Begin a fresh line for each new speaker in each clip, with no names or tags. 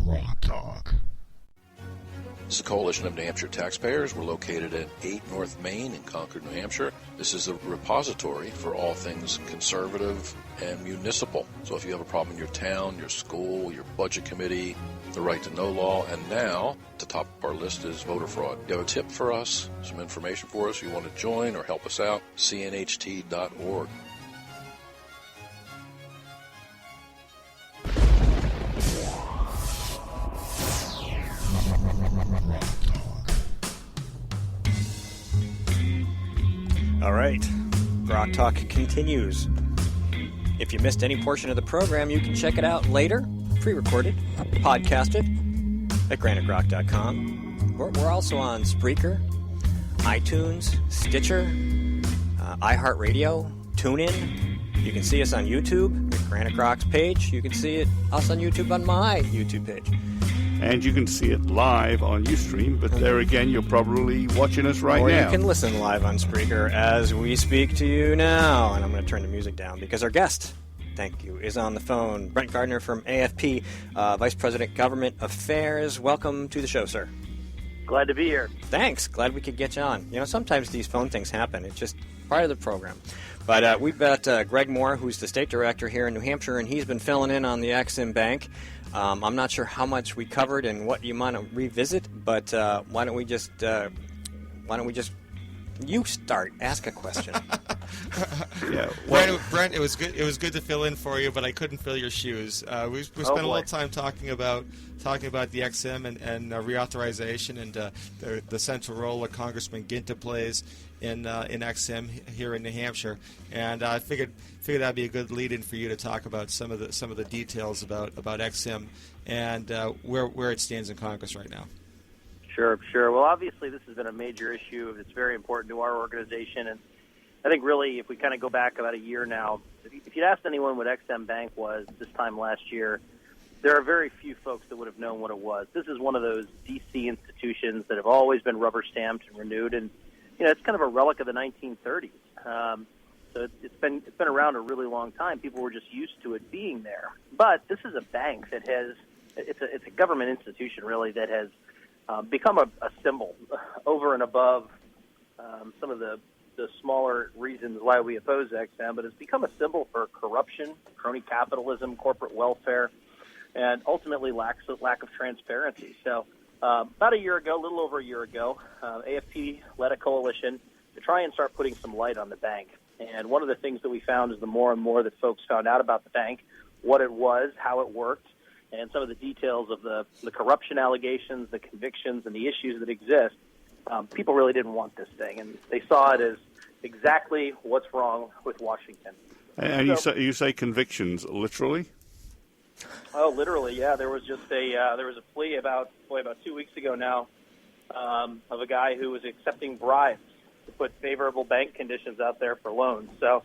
Rock Talk.
This is the Coalition of New Hampshire Taxpayers. We're located at 8 North Main in Concord, New Hampshire. This is a repository for all things conservative and municipal. So if you have a problem in your town, your school, your budget committee, the right to know law, and now at the top of our list is voter fraud. You have a tip for us, some information for us, you want to join or help us out, cnht.org.
All right, Rock Talk continues. If you missed any portion of the program, you can check it out later, pre-recorded, podcasted at graniterock.com. We're also on Spreaker, iTunes, Stitcher, iHeartRadio, TuneIn. You can see us on YouTube at Granite Rock's page. You can see us on YouTube on my YouTube page.
And you can see it live on Ustream, but there again, you're probably watching us right now.
Or you can listen live on Spreaker as we speak to you now. And I'm going to turn the music down because our guest, thank you, is on the phone. Brent Gardner from AFP, Vice President Government Affairs. Welcome to the show, sir.
Glad to be here.
Thanks. Glad we could get you on. You know, sometimes these phone things happen. It's just part of the program. But we've got Greg Moore, who's the state director here in New Hampshire, and he's been filling in on the Ex-Im Bank. I'm not sure how much we covered and what you might revisit, but why don't we just you start, ask a question.
Yeah, well, Brent, it was good. It was good to fill in for you, but I couldn't fill your shoes. We spent a little time talking about the Ex-Im and reauthorization and the central role that Congressman Ginta plays in Ex-Im here in New Hampshire, and I figured that'd be a good lead-in for you to talk about some of the details about Ex-Im and where it stands in Congress right now.
Sure. Well, obviously, this has been a major issue. It's very important to our organization, and I think really, if we kind of go back about a year now, if you'd asked anyone what Ex-Im Bank was this time last year, there are very few folks that would have known what it was. This is one of those D.C. institutions that have always been rubber-stamped and renewed, and it's kind of a relic of the 1930s. So it's been around a really long time. People were just used to it being there. But this is a bank that it's a government institution really that has become a symbol over and above some of the smaller reasons why we oppose Ex-Im, but it's become a symbol for corruption, crony capitalism, corporate welfare, and ultimately lack of transparency. So about a little over a year ago, AFP led a coalition to try and start putting some light on the bank. And one of the things that we found is the more and more that folks found out about the bank, what it was, how it worked, and some of the details of the corruption allegations, the convictions, and the issues that exist, people really didn't want this thing. And they saw it as exactly what's wrong with Washington.
And you say convictions, literally?
Oh, literally, yeah. There was just there was a plea about 2 weeks ago now of a guy who was accepting bribes to put favorable bank conditions out there for loans. So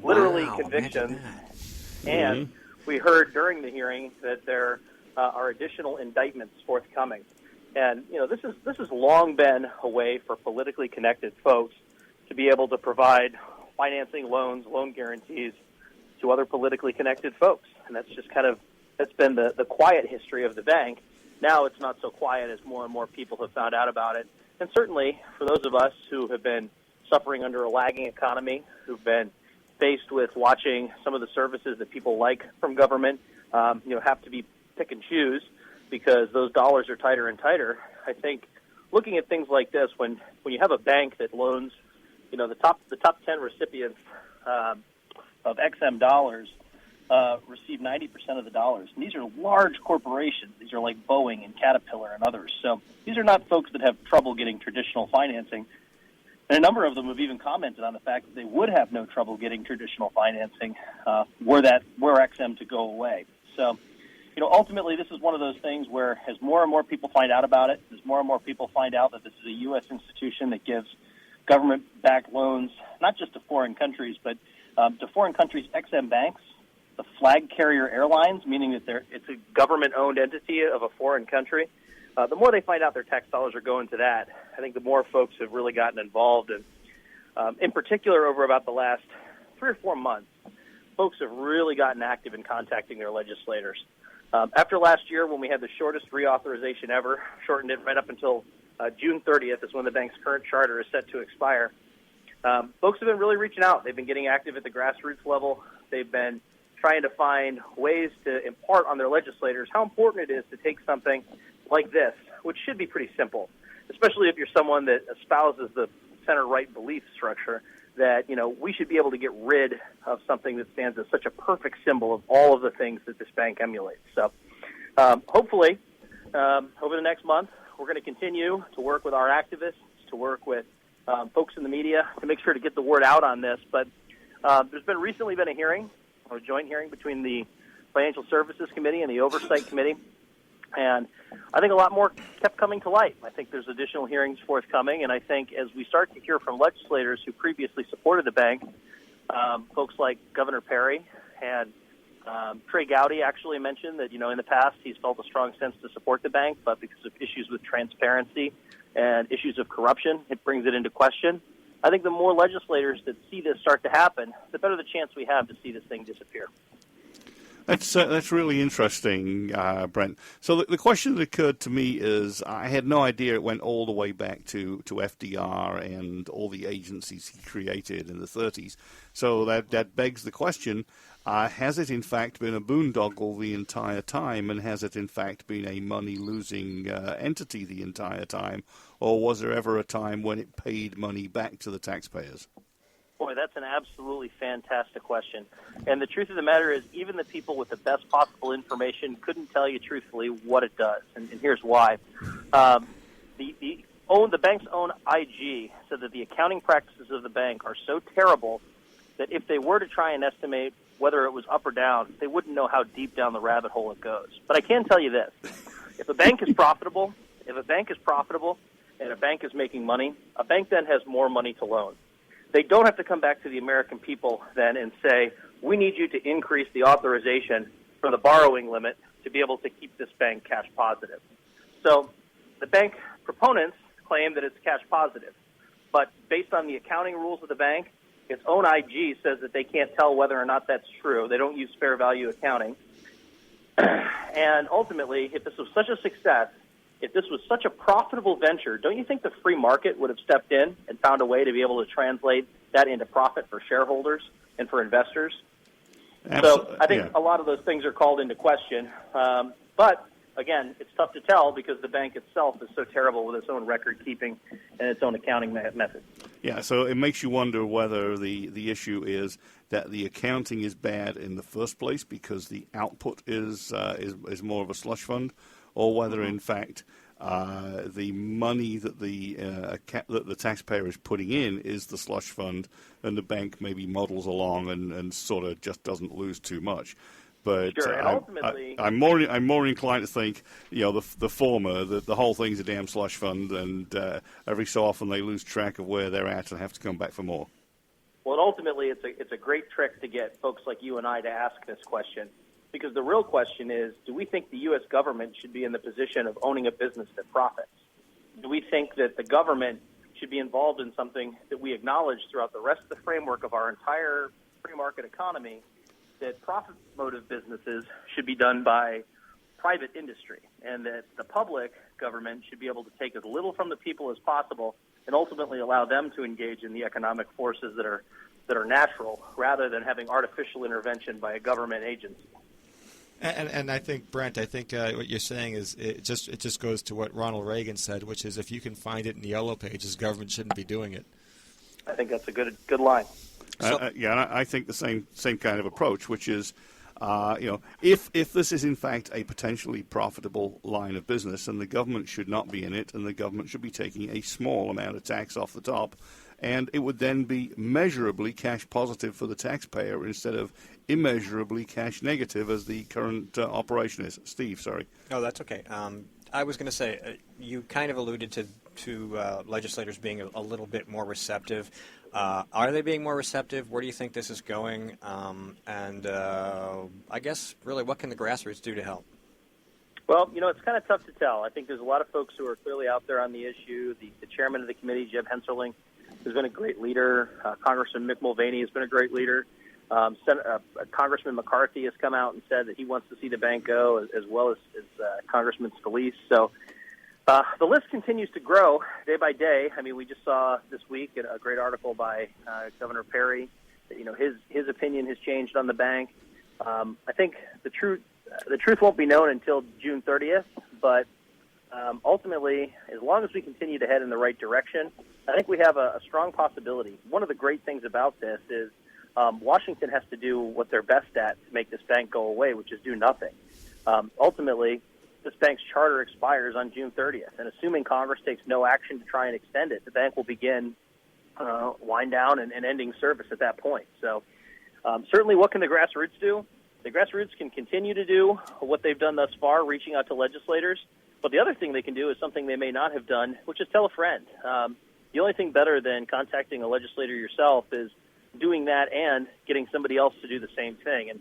literally convictions. And we heard during the hearing that there are additional indictments forthcoming. And, this has long been a way for politically connected folks to be able to provide financing, loans, loan guarantees to other politically connected folks. And that's been the quiet history of the bank. Now it's not so quiet as more and more people have found out about it. And certainly for those of us who have been suffering under a lagging economy, who've been faced with watching some of the services that people like from government, have to be pick and choose because those dollars are tighter and tighter. I think looking at things like this, when you have a bank that loans, the top 10 recipients of Ex-Im dollars receive 90% of the dollars. And these are large corporations. These are like Boeing and Caterpillar and others. So these are not folks that have trouble getting traditional financing. And a number of them have even commented on the fact that they would have no trouble getting traditional financing were Ex-Im to go away. So, ultimately this is one of those things where as more and more people find out about it, as more and more people find out that this is a U.S. institution that gives government-backed loans, not just to foreign countries, but to foreign countries' Ex-Im banks, the flag carrier airlines, meaning that it's a government-owned entity of a foreign country. The more they find out their tax dollars are going to that, I think the more folks have really gotten involved. And in particular, over about the last 3 or 4 months, folks have really gotten active in contacting their legislators. After last year, when we had the shortest reauthorization ever, shortened it right up until June 30th is when the bank's current charter is set to expire. Folks have been really reaching out. They've been getting active at the grassroots level. They've been trying to find ways to impart on their legislators how important it is to take something like this, which should be pretty simple, especially if you're someone that espouses the center-right belief structure that, we should be able to get rid of something that stands as such a perfect symbol of all of the things that this bank emulates. So hopefully, over the next month, we're going to continue to work with our activists, to work with folks in the media to make sure to get the word out on this. But there's recently been a joint hearing between the Financial Services Committee and the Oversight Committee. And I think a lot more kept coming to light. I think there's additional hearings forthcoming, and I think as we start to hear from legislators who previously supported the bank, folks like Governor Perry and Trey Gowdy actually mentioned that, in the past he's felt a strong sense to support the bank, but because of issues with transparency and issues of corruption, it brings it into question. I think the more legislators that see this start to happen, the better the chance we have to see this thing disappear.
That's really interesting, Brent. So the question that occurred to me is, I had no idea it went all the way back to FDR and all the agencies he created in the 30s. So that begs the question, has it in fact been a boondoggle the entire time, and has it in fact been a money-losing entity the entire time, or was there ever a time when it paid money back to the taxpayers?
Boy, that's an absolutely fantastic question. And the truth of the matter is, even the people with the best possible information couldn't tell you truthfully what it does. And here's why. The bank's own IG said that the accounting practices of the bank are so terrible that if they were to try and estimate whether it was up or down, they wouldn't know how deep down the rabbit hole it goes. But I can tell you this. If a bank is profitable, and a bank is making money, a bank then has more money to loan. They don't have to come back to the American people then and say, we need you to increase the authorization for the borrowing limit to be able to keep this bank cash positive. So the bank proponents claim that it's cash positive. But based on the accounting rules of the bank, its own IG says that they can't tell whether or not that's true. They don't use fair value accounting. And ultimately, if this was such a success, if this was such a profitable venture, don't you think the free market would have stepped in and found a way to be able to translate that into profit for shareholders and for investors? Absolutely. So I think a lot of those things are called into question. But, again, it's tough to tell because the bank itself is so terrible with its own record keeping and its own accounting method.
Yeah, so it makes you wonder whether the issue is that the accounting is bad in the first place because the output is more of a slush fund, or whether, in fact, the money that the taxpayer is putting in is the slush fund, and the bank maybe models along and sort of just doesn't lose too much. But
sure, and ultimately,
I'm more inclined to think, the former, that the whole thing's a damn slush fund, and every so often they lose track of where they're at and have to come back for more.
Well, and ultimately, it's a great trick to get folks like you and I to ask this question. Because the real question is, do we think the U.S. government should be in the position of owning a business that profits? Do we think that the government should be involved in something that we acknowledge throughout the rest of the framework of our entire free market economy, that profit motive businesses should be done by private industry, and that the public government should be able to take as little from the people as possible and ultimately allow them to engage in the economic forces that are natural, rather than having artificial intervention by a government agency?
And I think, Brent, what you're saying is it just goes to what Ronald Reagan said, which is if you can find it in the yellow pages, government shouldn't be doing it.
I think that's a good line.
And I think the same kind of approach, which is, if this is in fact a potentially profitable line of business, then the government should not be in it, and the government should be taking a small amount of tax off the top, and it would then be measurably cash positive for the taxpayer instead of immeasurably cash negative as the current operation is. Steve, sorry.
Oh, that's okay. I was going to say, you kind of alluded to legislators being a little bit more receptive. Are they being more receptive? Where do you think this is going? And I guess, really, what can the grassroots do to help?
Well, it's kind of tough to tell. I think there's a lot of folks who are clearly out there on the issue. The chairman of the committee, Jeb Henserling, has been a great leader. Congressman Mick Mulvaney has been a great leader. Congressman McCarthy has come out and said that he wants to see the bank go, as well as Congressman Scalise. So the list continues to grow day by day. I mean, we just saw this week a great article by Governor Perry that, his opinion has changed on the bank. I think the truth won't be known until June 30th, but ultimately, as long as we continue to head in the right direction, I think we have a strong possibility. One of the great things about this is Washington has to do what they're best at to make this bank go away, which is do nothing. Ultimately, this bank's charter expires on June 30th, and assuming Congress takes no action to try and extend it, the bank will begin wind down and ending service at that point. So certainly, what can the grassroots do? The grassroots can continue to do what they've done thus far, reaching out to legislators. But the other thing they can do is something they may not have done, which is tell a friend. The only thing better than contacting a legislator yourself is doing that and getting somebody else to do the same thing. And,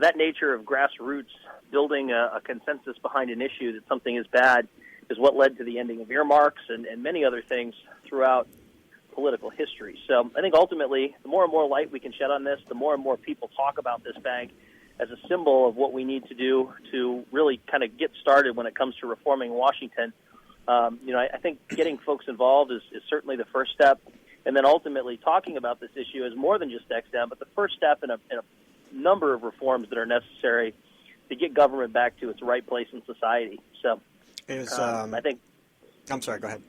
that nature of grassroots building a consensus behind an issue that something is bad is what led to the ending of earmarks and many other things throughout political history. So I think ultimately, the more and more light we can shed on this, the more and more people talk about this bank as a symbol of what we need to do to really kind of get started when it comes to reforming Washington. I think getting folks involved is certainly the first step. And then ultimately talking about this issue is more than just XM, but the first step in a number of reforms that are necessary to get government back to its right place in society. So I think...
I'm sorry, go ahead.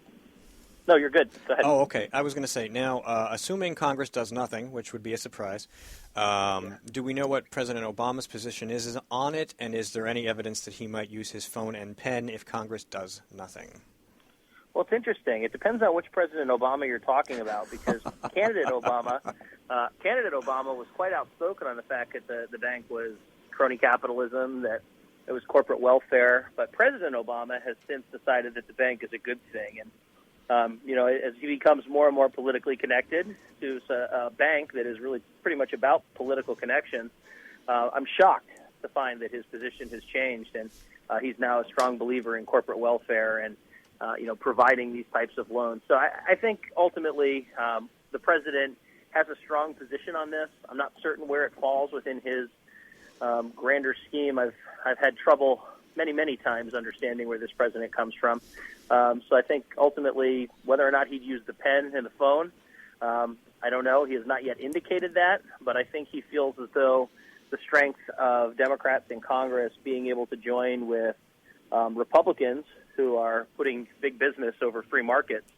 No, you're good. Go ahead.
Oh, okay. I was going to say, now, assuming Congress does nothing, which would be a surprise, do we know what President Obama's position is on it, and is there any evidence that he might use his phone and pen if Congress does nothing?
Well, it's interesting. It depends on which President Obama you're talking about, because candidate Obama was quite outspoken on the fact that the bank was crony capitalism, that it was corporate welfare. But President Obama has since decided that the bank is a good thing. And as he becomes more and more politically connected to a bank that is really pretty much about political connections, I'm shocked to find that his position has changed, and he's now a strong believer in corporate welfare and providing these types of loans. So I think ultimately the president has a strong position on this. I'm not certain where it falls within his grander scheme. I've had trouble many times understanding where this president comes from. So I think ultimately whether or not he'd use the pen and the phone, I don't know. He has not yet indicated that, but I think he feels as though the strength of Democrats in Congress being able to join with Republicans who are putting big business over free markets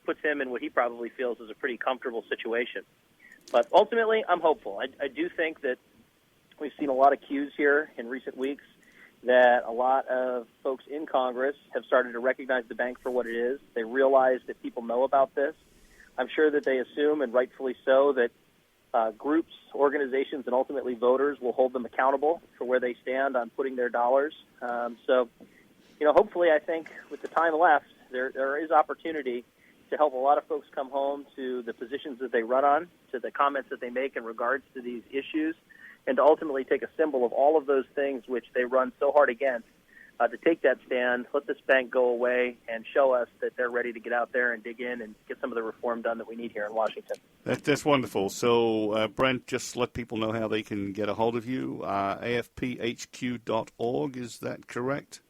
puts him in what he probably feels is a pretty comfortable situation. But ultimately, I'm hopeful. I do think that we've seen a lot of cues here in recent weeks that a lot of folks in Congress have started to recognize the bank for what it is. They realize that people know about this. I'm sure that they assume, and rightfully so, that groups, organizations, and ultimately voters will hold them accountable for where they stand on putting their dollars. Hopefully, I think with the time left, there is opportunity to help a lot of folks come home to the positions that they run on, to the comments that they make in regards to these issues, and to ultimately take a symbol of all of those things which they run so hard against, to take that stand, let this bank go away, and show us that they're ready to get out there and dig in and get some of the reform done that we need here in Washington.
That's wonderful. So, Brent, just let people know how they can get a hold of you. AFPHQ.org, is that correct?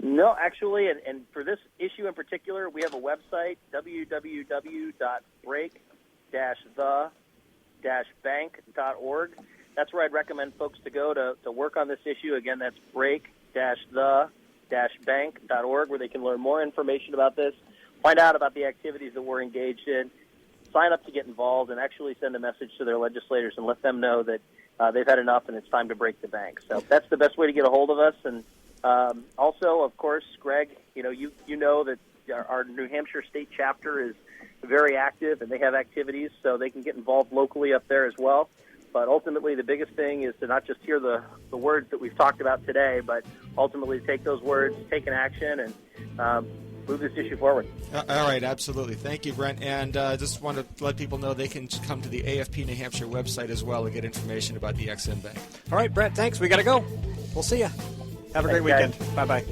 No, actually, and for this issue in particular, we have a website, www.break-the-bank.org. That's where I'd recommend folks to go to work on this issue. Again, that's break-the-bank.org, where they can learn more information about this, find out about the activities that we're engaged in, sign up to get involved, and actually send a message to their legislators and let them know that they've had enough and it's time to break the bank. So that's the best way to get a hold of us. And also, of course, Greg, you know that our New Hampshire state chapter is very active, and they have activities, so they can get involved locally up there as well. But ultimately, the biggest thing is to not just hear the words that we've talked about today, but ultimately take those words, take an action, and move this issue forward.
All right, absolutely. Thank you, Brent. And just want to let people know they can come to the AFP New Hampshire website as well and get information about the XM Bank.
All right, Brent, thanks. We got to go. We'll see you. Have a great weekend.
Guys.
Bye-bye.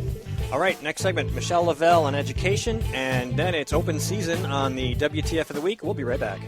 All right, next segment, Michelle Lavelle on education, and then it's open season on the WTF of the Week. We'll be right back.